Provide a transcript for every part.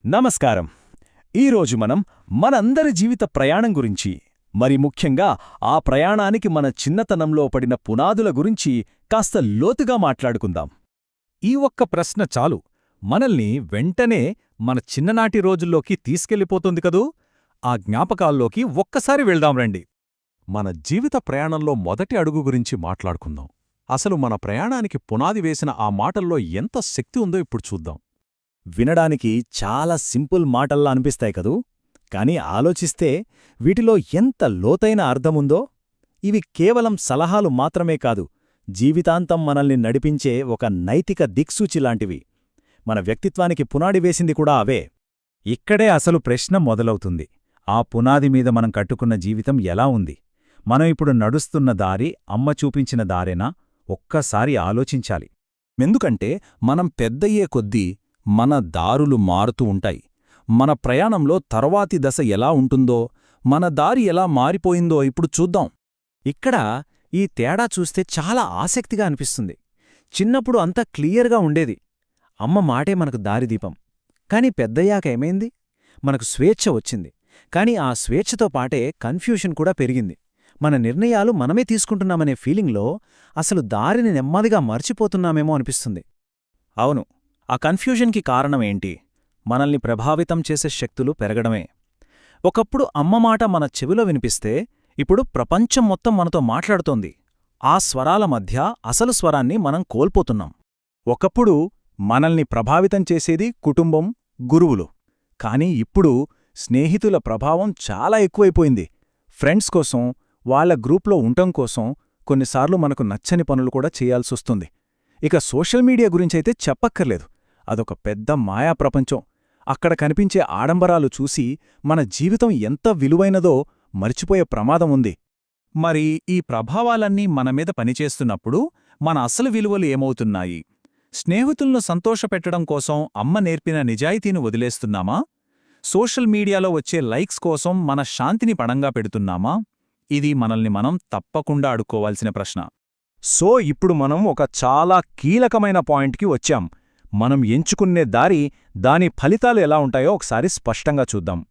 నమస్కారం. ఈరోజు మనం మనందరి జీవిత ప్రయాణం గురించి, మరి ముఖ్యంగా ఆ ప్రయాణానికి మన చిన్నతనంలో పడిన పునాదుల గురించి కాస్త లోతుగా మాట్లాడుకుందాం. ఈ ఒక్క ప్రశ్న చాలు మనల్ని వెంటనే మన చిన్ననాటి రోజుల్లోకి తీసుకెళ్ళిపోతుంది కదూ. ఆ జ్ఞాపకాల్లోకి ఒక్కసారి వెళ్దాం రండి. మన జీవిత ప్రయాణంలో మొదటి అడుగు గురించి మాట్లాడుకుందాం. అసలు మన ప్రయాణానికి పునాది వేసిన ఆ మాటల్లో ఎంత శక్తి ఉందో ఇప్పుడు చూద్దాం. వినడానికి చాలా సింపుల్ మాటల్లా అనిపిస్తాయి కదూ, కాని ఆలోచిస్తే వీటిలో ఎంత లోతైన అర్థముందో. ఇవి కేవలం సలహాలు మాత్రమే కాదు, జీవితాంతం మనల్ని నడిపించే ఒక నైతిక దిక్సూచిలాంటివి. మన వ్యక్తిత్వానికి పునాడి వేసింది కూడా అవే. ఇక్కడే అసలు ప్రశ్న మొదలవుతుంది. ఆ పునాది మీద మనం కట్టుకున్న జీవితం ఎలా ఉంది? మనం ఇప్పుడు నడుస్తున్న దారి అమ్మ చూపించిన దారేనా? ఒక్కసారి ఆలోచించాలి. ఎందుకంటే మనం పెద్దయ్యే కొద్దీ మన దారులు మారుతూ ఉంటాయి. మన ప్రయాణంలో తర్వాతి దశ ఎలా ఉంటుందో, మన దారి ఎలా మారిపోయిందో ఇప్పుడు చూద్దాం. ఇక్కడ ఈ తేడా చూస్తే చాలా ఆసక్తిగా అనిపిస్తుంది. చిన్నప్పుడు అంతా క్లియర్గా ఉండేది. అమ్మ మాటే మనకు దారిదీపం. కాని పెద్దయ్యాక ఏమైంది? మనకు స్వేచ్ఛ వచ్చింది. కాని ఆ స్వేచ్ఛతో పాటే కన్ఫ్యూషన్ కూడా పెరిగింది. మన నిర్ణయాలు మనమే తీసుకుంటున్నామనే ఫీలింగ్లో అసలు దారిని నెమ్మదిగా మర్చిపోతున్నామేమో అనిపిస్తుంది. అవును, ఆ కన్ఫ్యూజన్కి కారణమేంటి? మనల్ని ప్రభావితం చేసే శక్తులు పెరగడమే. ఒకప్పుడు అమ్మ మాట మన చెవిలో వినిపిస్తే, ఇప్పుడు ప్రపంచం మొత్తం మనతో మాట్లాడుతోంది. ఆ స్వరాల మధ్య అసలు స్వరాన్ని మనం కోల్పోతున్నాం. ఒకప్పుడు మనల్ని ప్రభావితం చేసేది కుటుంబం, గురువులు. కాని ఇప్పుడు స్నేహితుల ప్రభావం చాలా ఎక్కువైపోయింది. ఫ్రెండ్స్ కోసం, వాళ్ల గ్రూప్లో ఉండటం కోసం కొన్నిసార్లు మనకు నచ్చని పనులు కూడా చేయాల్సొస్తుంది. ఇక సోషల్ మీడియా గురించైతే చెప్పక్కర్లేదు. అదొక పెద్ద మాయాప్రపంచం. అక్కడ కనిపించే ఆడంబరాలు చూసి మన జీవితం ఎంత విలువైనదో మర్చిపోయే ప్రమాదం ఉంది. మరి ఈ ప్రభావాలన్నీ మనమీద పనిచేస్తున్నప్పుడు మన అసలు విలువలు ఏమవుతున్నాయి? స్నేహితులను సంతోషపెట్టడం కోసం అమ్మ నేర్పిన నిజాయితీని వదిలేస్తున్నామా? సోషల్ మీడియాలో వచ్చే లైక్స్ కోసం మన శాంతిని పణంగా పెడుతున్నామా? ఇది మనల్ని మనం తప్పకుండా అడుక్కోవాల్సిన ప్రశ్న. సో ఇప్పుడు మనం ఒక చాలా కీలకమైన పాయింట్కి వచ్చాం. మనం ఎంచుకునే దారి, దాని ఫలితాలు ఎలా ఉంటాయో ఒకసారి స్పష్టంగా చూద్దాం.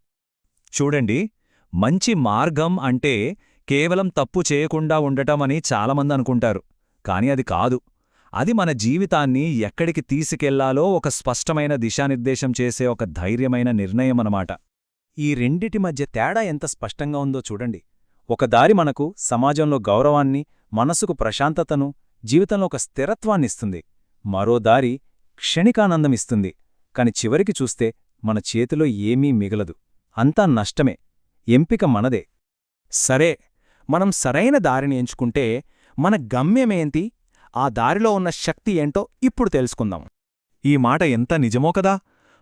చూడండి, మంచి మార్గం అంటే కేవలం తప్పు చేయకుండా ఉండటమని చాలామంది అనుకుంటారు. కాని అది కాదు. అది మన జీవితాన్ని ఎక్కడికి తీసుకెళ్లాలో ఒక స్పష్టమైన దిశానిర్దేశం చేసే ఒక ధైర్యమైన నిర్ణయమన్నమాట. ఈ రెండిటి మధ్య తేడా ఎంత స్పష్టంగా ఉందో చూడండి. ఒక దారి మనకు సమాజంలో గౌరవాన్ని, మనసుకు ప్రశాంతతను, జీవితంలో ఒక స్థిరత్వాన్నిస్తుంది. మరో దారి క్షణికానందమిస్తుంది. కాని చివరికి చూస్తే మన చేతిలో ఏమీ మిగలదు. అంతా నష్టమే. ఎంపిక మనదే. సరే, మనం సరైన దారిని ఎంచుకుంటే మన గమ్యమేంటి? ఆ దారిలో ఉన్న శక్తి ఏంటో ఇప్పుడు తెలుసుకుందాం. ఈ మాట ఎంత నిజమో కదా.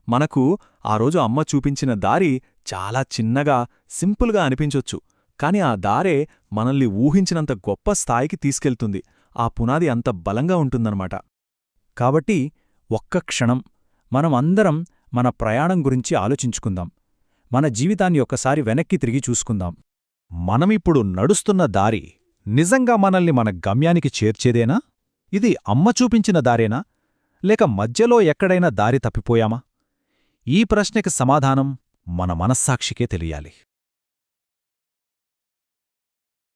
మనకు ఆ రోజు అమ్మ చూపించిన దారి చాలా చిన్నగా, సింపుల్గా అనిపించొచ్చు. కాని ఆ దారే మనల్ని ఊహించినంత గొప్ప స్థాయికి తీసుకెళ్తుంది. ఆ పునాది అంత బలంగా ఉంటుందన్నమాట. కాబట్టి ఒక్క క్షణం మనం అందరం మన ప్రయాణం గురించి ఆలోచించుకుందాం. మన జీవితాన్ని ఒక్కసారి వెనక్కి తిరిగి చూసుకుందాం. మనమిప్పుడు నడుస్తున్న దారి నిజంగా మనల్ని మన గమ్యానికి చేర్చేదేనా? ఇది అమ్మ చూపించిన దారేనా? లేక మధ్యలో ఎక్కడైనా దారి తప్పిపోయామా? ఈ ప్రశ్నకి సమాధానం మన మనస్సాక్షికే తెలియాలి.